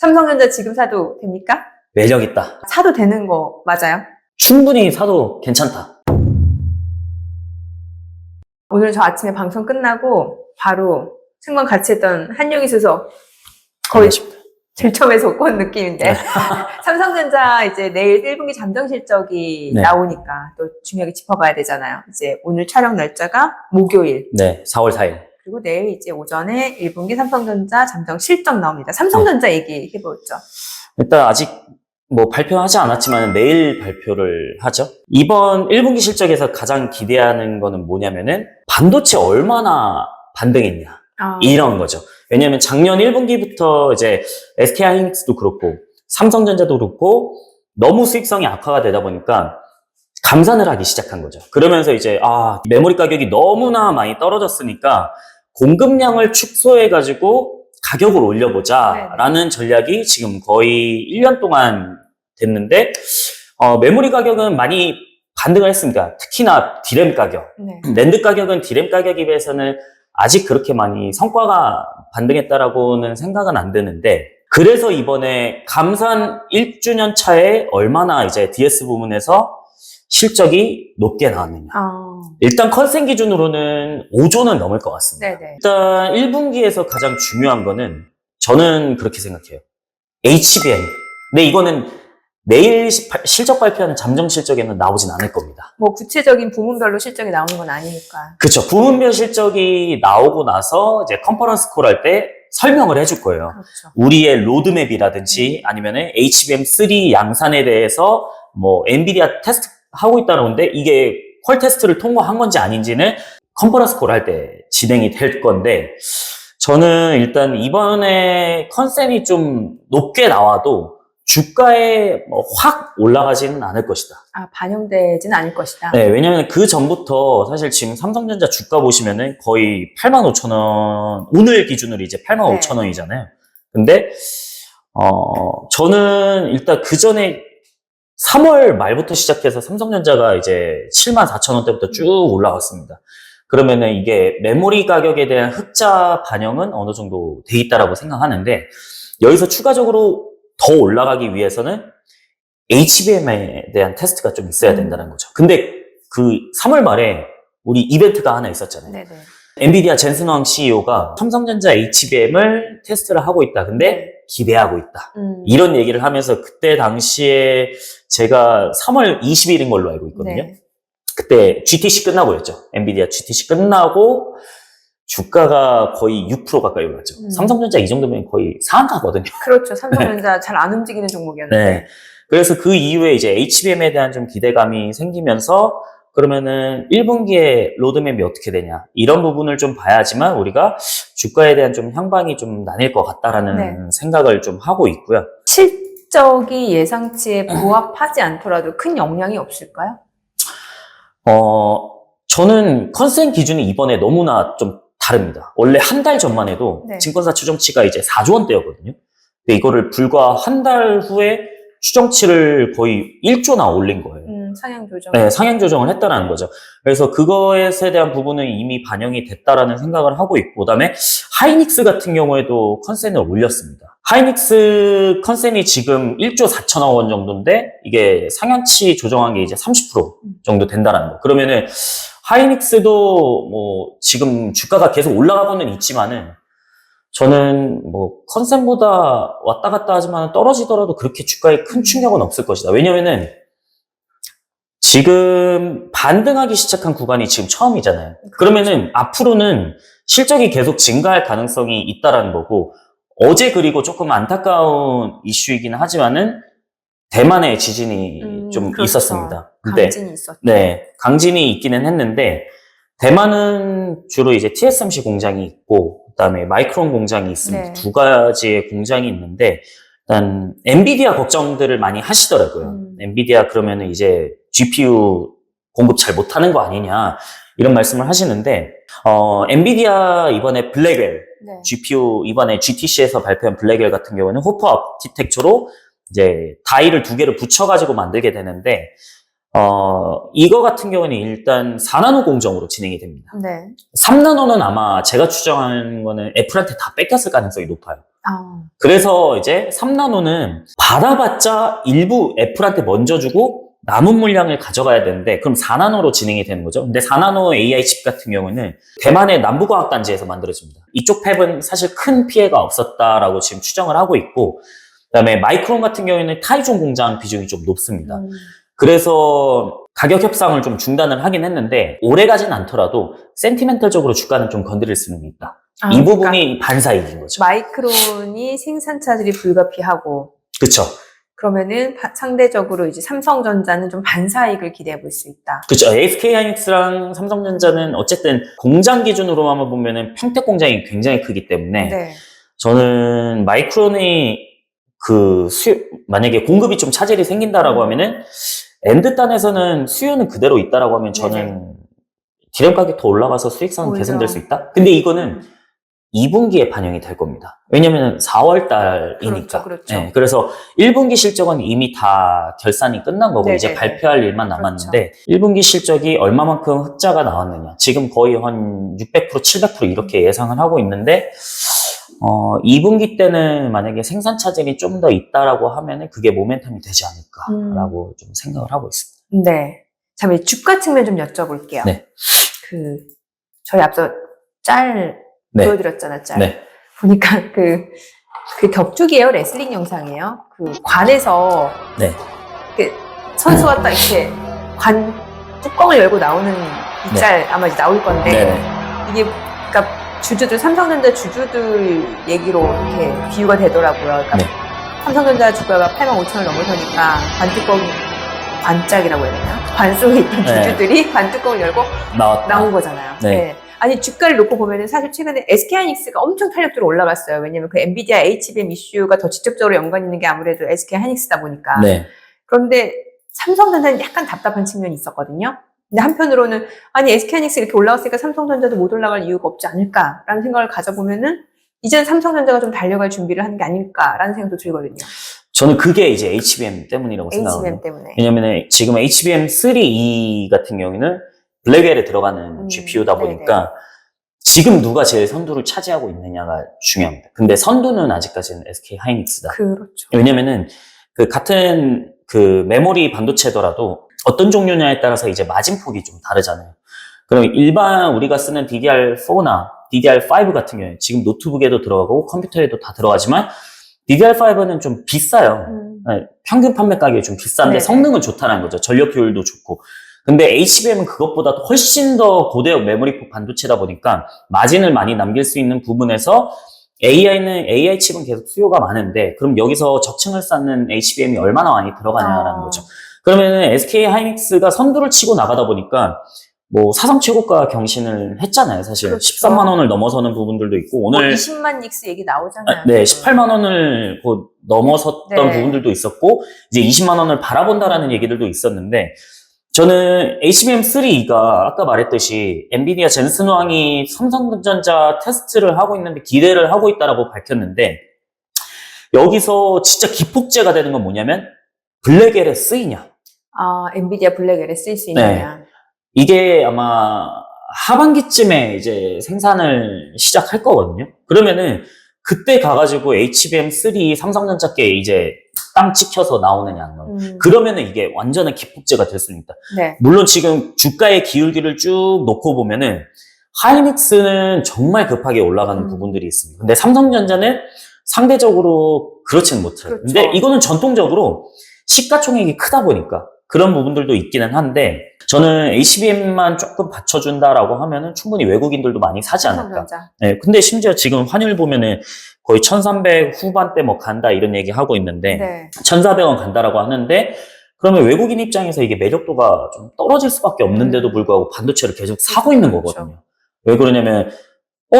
삼성전자 지금 사도 됩니까? 매력 있다. 사도 되는 거 맞아요? 충분히 사도 괜찮다. 오늘 저 아침에 방송 끝나고 바로 생방 같이 했던 한용희 수석 거의 들점에서 못 온 느낌인데 삼성전자 이제 내일 1분기 잠정 실적이 네. 나오니까 또 중요하게 짚어봐야 되잖아요. 이제 오늘 촬영 날짜가 목요일. 네, 4월 4일. 그리고 내일 이제 오전에 1분기 삼성전자 잠정 실적 나옵니다. 삼성전자 얘기해보죠. 일단 아직 뭐 발표하지 않았지만 내일 발표를 하죠. 이번 1분기 실적에서 가장 기대하는 거는 뭐냐면은 반도체 얼마나 반등했냐. 이런 거죠. 왜냐하면 작년 1분기부터 이제 SK하이닉스도 그렇고 삼성전자도 그렇고 너무 수익성이 악화가 되다 보니까 감산을 하기 시작한 거죠. 그러면서 이제 메모리 가격이 너무나 많이 떨어졌으니까 공급량을 축소해가지고 가격을 올려보자 라는 전략이 지금 거의 1년 동안 됐는데 메모리 가격은 많이 반등을 했습니다. 특히나 디램 가격. 낸드 가격은 디램 가격에 비해서는 아직 그렇게 많이 성과가 반등했다라고는 생각은 안 드는데, 그래서 이번에 감산 1주년 차에 얼마나 이제 DS 부문에서 실적이 높게 나왔느냐. 일단 컨센 기준으로는 5조는 넘을 것 같습니다. 네네. 일단 1분기에서 가장 중요한 거는 저는 그렇게 생각해요. HBM. 근데 이거는 내일 실적 발표하는 잠정 실적에는 나오진 않을 겁니다. 뭐 구체적인 부문별로 실적이 나오는 건 아니니까. 그렇죠. 부문별 실적이 나오고 나서 이제 컨퍼런스 콜 할 때 설명을 해줄 거예요. 그렇죠. 우리의 로드맵이라든지 아니면은 HBM3 양산에 대해서 뭐 엔비디아 테스트 하고 있다는데 이게 퀄 테스트를 통과한 건지 아닌지는 컨퍼런스 콜 할 때 진행이 될 건데, 저는 일단 이번에 컨센이 좀 높게 나와도 주가에 확 올라가지는 않을 것이다. 반영되지는 않을 것이다. 네, 왜냐면 그 전부터 사실 지금 삼성전자 주가 보시면은 거의 85,000원, 오늘 기준으로 이제 85,000원이잖아요. 근데, 저는 일단 그 전에 3월 말부터 시작해서 삼성전자가 이제 74,000원대부터 쭉 올라갔습니다. 그러면은 이게 메모리 가격에 대한 흑자 반영은 어느 정도 돼 있다라고 생각하는데, 여기서 추가적으로 더 올라가기 위해서는 HBM에 대한 테스트가 좀 있어야 된다는 거죠. 근데 그 3월 말에 우리 이벤트가 하나 있었잖아요. 네네. 엔비디아 젠슨왕 CEO가 삼성전자 HBM을 테스트를 하고 있다. 근데 기대하고 있다. 이런 얘기를 하면서 그때 당시에 제가 3월 20일인 걸로 알고 있거든요. 네. 그때 GTC 끝나고였죠. 엔비디아 GTC 끝나고 주가가 거의 6% 가까이 올랐죠. 삼성전자 이 정도면 거의 상한가거든요. 그렇죠. 삼성전자 잘 안 움직이는 종목이었는데. 네. 그래서 그 이후에 이제 HBM에 대한 좀 기대감이 생기면서 그러면은 1분기에 로드맵이 어떻게 되냐. 이런 부분을 좀 봐야지만 우리가 주가에 대한 좀 향방이 좀 나뉠 것 같다라는 생각을 좀 하고 있고요. 실적이 예상치에 부합하지 않더라도 큰 영향이 없을까요? 저는 컨센 기준이 이번에 너무나 좀 다릅니다. 원래 한 달 전만 해도 증권사 추정치가 이제 4조 원대였거든요. 근데 이거를 불과 한 달 후에 추정치를 거의 1조나 올린 거예요. 상향 조정. 네, 상향 조정을 했다라는 거죠. 그래서 그거에 대한 부분은 이미 반영이 됐다라는 생각을 하고 있고, 그다음에 하이닉스 같은 경우에도 컨센을 올렸습니다. 하이닉스 컨센이 지금 1조 4천억 원 정도인데 이게 상향치 조정한 게 이제 30% 정도 된다라는 거. 그러면은 하이닉스도 뭐 지금 주가가 계속 올라가고는 있지만은 저는 뭐 컨센보다 왔다 갔다 하지만 떨어지더라도 그렇게 주가에 큰 충격은 없을 것이다. 왜냐면은 지금 반등하기 시작한 구간이 지금 처음이잖아요. 그러면은 앞으로는 실적이 계속 증가할 가능성이 있다라는 거고, 어제 그리고 조금 안타까운 이슈이긴 하지만은 대만의 지진이 좀 그렇죠. 있었습니다. 근데 강진이 있었죠. 네, 강진이 있기는 했는데 대만은 주로 이제 TSMC 공장이 있고 그다음에 마이크론 공장이 있습니다. 두 가지의 공장이 있는데 일단 엔비디아 걱정들을 많이 하시더라고요. 엔비디아 그러면은 이제 GPU 공급 잘 못하는 거 아니냐 이런 말씀을 하시는데 엔비디아 이번에 블랙웰 GPU 이번에 GTC에서 발표한 블랙웰 같은 경우는 호퍼 아키텍처로 이제 다이를 2개를 붙여가지고 만들게 되는데 이거 같은 경우는 일단 4나노 공정으로 진행이 됩니다. 3나노는 아마 제가 추정하는 거는 애플한테 다 뺏겼을 가능성이 높아요. 그래서 이제 3나노는 받아봤자 일부 애플한테 먼저 주고 남은 물량을 가져가야 되는데 그럼 4나노로 진행이 되는 거죠. 근데 4나노 AI 칩 같은 경우는 대만의 남부과학단지에서 만들어집니다. 이쪽 팹은 사실 큰 피해가 없었다라고 지금 추정을 하고 있고 그다음에 마이크론 같은 경우에는 타이종 공장 비중이 좀 높습니다. 그래서 가격 협상을 좀 중단을 하긴 했는데 오래 가진 않더라도 센티멘털적으로 주가는 좀 건드릴 수는 있다. 이 부분이 그러니까 반사이익인 거죠. 마이크론이 생산 차질이 불가피하고 그렇죠. 그러면은 상대적으로 이제 삼성전자는 좀 반사이익을 기대해 볼 수 있다. 그렇죠. SK하이닉스랑 삼성전자는 어쨌든 공장 기준으로만 보면은 평택 공장이 굉장히 크기 때문에 네. 저는 마이크론이 만약에 공급이 좀 차질이 생긴다라고 하면은 엔드 단에서는 수요는 그대로 있다라고 하면 저는 디램 가격 더 올라가서 수익성은 개선될 수 있다. 근데 이거는 2분기에 반영이 될 겁니다. 왜냐면 4월 달이니까. 그렇죠. 네, 그래서 1분기 실적은 이미 다 결산이 끝난 거고 네네네. 이제 발표할 일만 남았는데 1분기 실적이 얼마만큼 흑자가 나왔느냐. 지금 거의 한 600%, 700% 이렇게 예상을 하고 있는데 2분기 때는 만약에 생산 차질이 좀 더 있다라고 하면은 그게 모멘텀이 되지 않을까라고 좀 생각을 하고 있습니다. 네. 자, 주가 측면 좀 여쭤볼게요. 네. 저희 앞서 짤 네. 보여드렸잖아, 짤. 네. 보니까 그 격투기예요, 레슬링 영상이에요. 관에서 네. 선수가 딱 이렇게 관 뚜껑을 열고 나오는 이 짤 아마 이제 나올 건데 이게 그러니까 주주들 삼성전자 주주들 얘기로 이렇게 비유가 되더라고요. 그러니까 삼성전자 주가가 85,000을 넘어서니까 관짝이라고 해야 되나? 관 속에 있던 주주들이 관 뚜껑을 열고 나온 거잖아요. 네. 아니 주가를 놓고 보면은 사실 최근에 SK하이닉스가 엄청 탄력적으로 올라갔어요. 왜냐면 그 엔비디아 HBM 이슈가 더 직접적으로 연관 있는 게 아무래도 SK하이닉스다 보니까. 네. 그런데 삼성전자는 약간 답답한 측면이 있었거든요. 근데 한편으로는 아니 SK하이닉스 이렇게 올라갔으니까 삼성전자도 못 올라갈 이유가 없지 않을까라는 생각을 가져보면은 이제는 삼성전자가 좀 달려갈 준비를 하는 게 아닐까라는 생각도 들거든요. 저는 그게 이제 HBM 때문이라고 생각해요. HBM 때문에. 왜냐면 지금 HBM3E 같은 경우에는 블랙웰에 들어가는 GPU다 보니까 지금 누가 제일 선두를 차지하고 있느냐가 중요합니다. 근데 선두는 아직까지는 SK하이닉스다. 그렇죠. 왜냐면은 같은 메모리 반도체더라도 어떤 종류냐에 따라서 이제 마진폭이 좀 다르잖아요. 그럼 일반 우리가 쓰는 DDR4나 DDR5 같은 경우에 지금 노트북에도 들어가고 컴퓨터에도 다 들어가지만 DDR5는 좀 비싸요. 평균 판매 가격이 좀 비싼데 성능은 좋다는 거죠. 전력 효율도 좋고. 근데 HBM은 그것보다 훨씬 더 고대역 메모리폭 반도체다 보니까 마진을 많이 남길 수 있는 부분에서 AI 칩은 계속 수요가 많은데 그럼 여기서 적층을 쌓는 HBM이 얼마나 많이 들어가냐라는 거죠. 그러면은 SK하이닉스가 선두를 치고 나가다 보니까 사상 최고가 경신을 했잖아요, 사실. 그렇죠. 13만 원을 넘어서는 부분들도 있고, 오늘. 20만 닉스 얘기 나오잖아요. 네, 18만 원을 곧 넘어섰던 부분들도 있었고, 이제 20만 원을 바라본다라는 얘기들도 있었는데, 저는 HBM3가 아까 말했듯이 엔비디아 젠슨 왕이 삼성전자 테스트를 하고 있는데 기대를 하고 있다라고 밝혔는데, 여기서 진짜 기폭제가 되는 건 뭐냐면, 블랙웰에 쓰이냐. 엔비디아 블랙웰에 쓰일 수 있느냐. 네. 이게 아마 하반기쯤에 이제 생산을 시작할 거거든요. 그러면은 그때 가가지고 HBM3 삼성전자께 이제 땅 찍혀서 나오느냐는 그러면은 이게 완전한 기폭제가 될 수 있다. 네. 물론 지금 주가의 기울기를 쭉 놓고 보면은 하이닉스는 정말 급하게 올라가는 부분들이 있습니다. 근데 삼성전자는 상대적으로 그렇지는 못해요. 그렇죠. 근데 이거는 전통적으로 시가총액이 크다 보니까 그런 부분들도 있기는 한데 저는 HBM만 조금 받쳐준다라고 하면은 충분히 외국인들도 많이 사지 않을까. 네, 근데 심지어 지금 환율 보면은 거의 1300 후반대 간다 이런 얘기 하고 있는데 1400원 간다라고 하는데 그러면 외국인 입장에서 이게 매력도가 좀 떨어질 수밖에 없는데도 불구하고 반도체를 계속 사고 있는 거거든요. 왜 그러냐면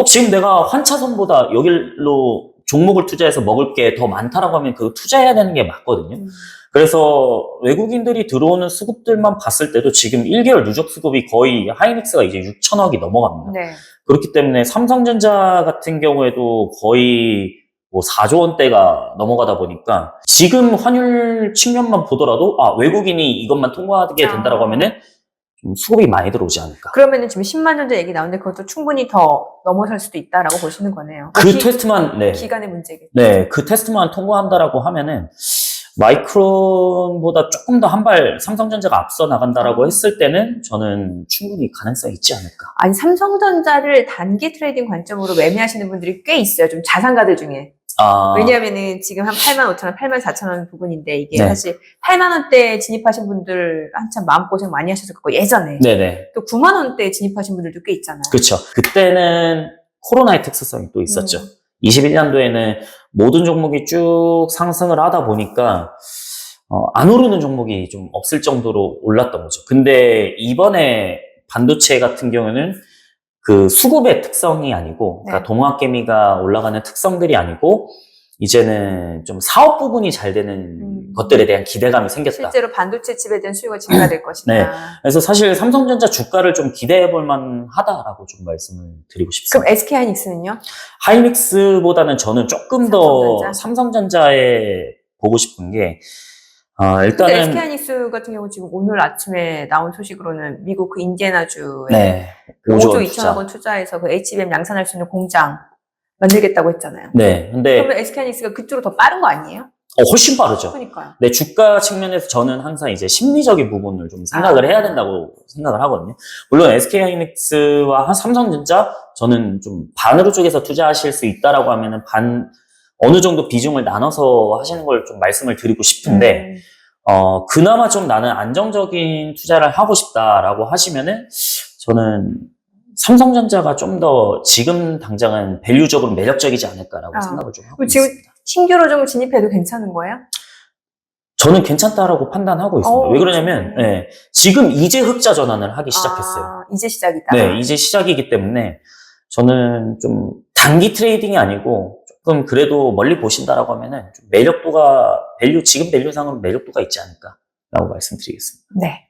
지금 내가 환차손보다 여기로 종목을 투자해서 먹을 게 더 많다라고 하면 그거 투자해야 되는 게 맞거든요. 그래서 외국인들이 들어오는 수급들만 봤을 때도 지금 1개월 누적 수급이 거의 하이닉스가 이제 6천억이 넘어갑니다. 네. 그렇기 때문에 삼성전자 같은 경우에도 거의 4조 원대가 넘어가다 보니까 지금 환율 측면만 보더라도 외국인이 이것만 통과하게 된다라고 하면은 좀 수급이 많이 들어오지 않을까. 그러면은 지금 10만 전자 얘기 나오는데 그것도 충분히 더 넘어설 수도 있다라고 보시는 거네요. 그 테스트만, 네. 기간의 문제겠죠. 네, 그 테스트만 통과한다라고 하면은 마이크론보다 조금 더 한 발 삼성전자가 앞서 나간다라고 했을 때는 저는 충분히 가능성이 있지 않을까. 아니, 삼성전자를 단기 트레이딩 관점으로 매매하시는 분들이 꽤 있어요. 좀 자산가들 중에. 왜냐하면은 지금 한 85,000원, 84,000원 부분인데 이게 네. 사실 8만 원대에 진입하신 분들 한참 마음고생 많이 하셨을 거고 예전에 네네. 또 9만 원대에 진입하신 분들도 꽤 있잖아요. 그렇죠. 그때는 코로나의 특수성이 또 있었죠. 21년도에는 모든 종목이 쭉 상승을 하다 보니까 안 오르는 종목이 좀 없을 정도로 올랐던 거죠. 근데 이번에 반도체 같은 경우는 그 수급의 특성이 아니고, 그러니까 네. 동학개미가 올라가는 특성들이 아니고, 이제는 좀 사업 부분이 잘 되는 것들에 대한 기대감이 생겼다. 실제로 반도체 칩에 대한 수요가 증가될 것이다. 네. 그래서 사실 삼성전자 주가를 좀 기대해 볼 만하다라고 좀 말씀을 드리고 싶습니다. 그럼 SK하이닉스는요? 하이닉스보다는 저는 조금 더 삼성전자에 보고 싶은 게, 근데 일단은. SK하이닉스 같은 경우 지금 오늘 아침에 나온 소식으로는 미국 그 인디애나주에 네. 5조 2천억 원 투자해서 그 HBM 양산할 수 있는 공장 만들겠다고 했잖아요. 네. 근데. 그러면 SK하이닉스가 그쪽으로 더 빠른 거 아니에요? 훨씬 빠르죠. 그러니까요. 네, 주가 측면에서 저는 항상 이제 심리적인 부분을 좀 생각을 해야 된다고 생각을 하거든요. 물론 SK하이닉스와 삼성전자 저는 좀 반으로 쪼개서 투자하실 수 있다라고 하면은 어느 정도 비중을 나눠서 하시는 걸 좀 말씀을 드리고 싶은데, 그나마 좀 나는 안정적인 투자를 하고 싶다라고 하시면은 저는 삼성전자가 좀 더 지금 당장은 밸류적으로 매력적이지 않을까라고 생각을 좀 하고 지금 있습니다. 신규로 좀 진입해도 괜찮은 거예요? 저는 괜찮다라고 판단하고 있습니다. 왜 그러냐면, 네, 지금 이제 흑자 전환을 하기 시작했어요. 이제 시작이다. 네, 이제 시작이기 때문에 저는 좀 단기 트레이딩이 아니고 조금 그래도 멀리 보신다라고 하면은 좀 매력도가 지금 밸류상으로 매력도가 있지 않을까라고 말씀드리겠습니다. 네.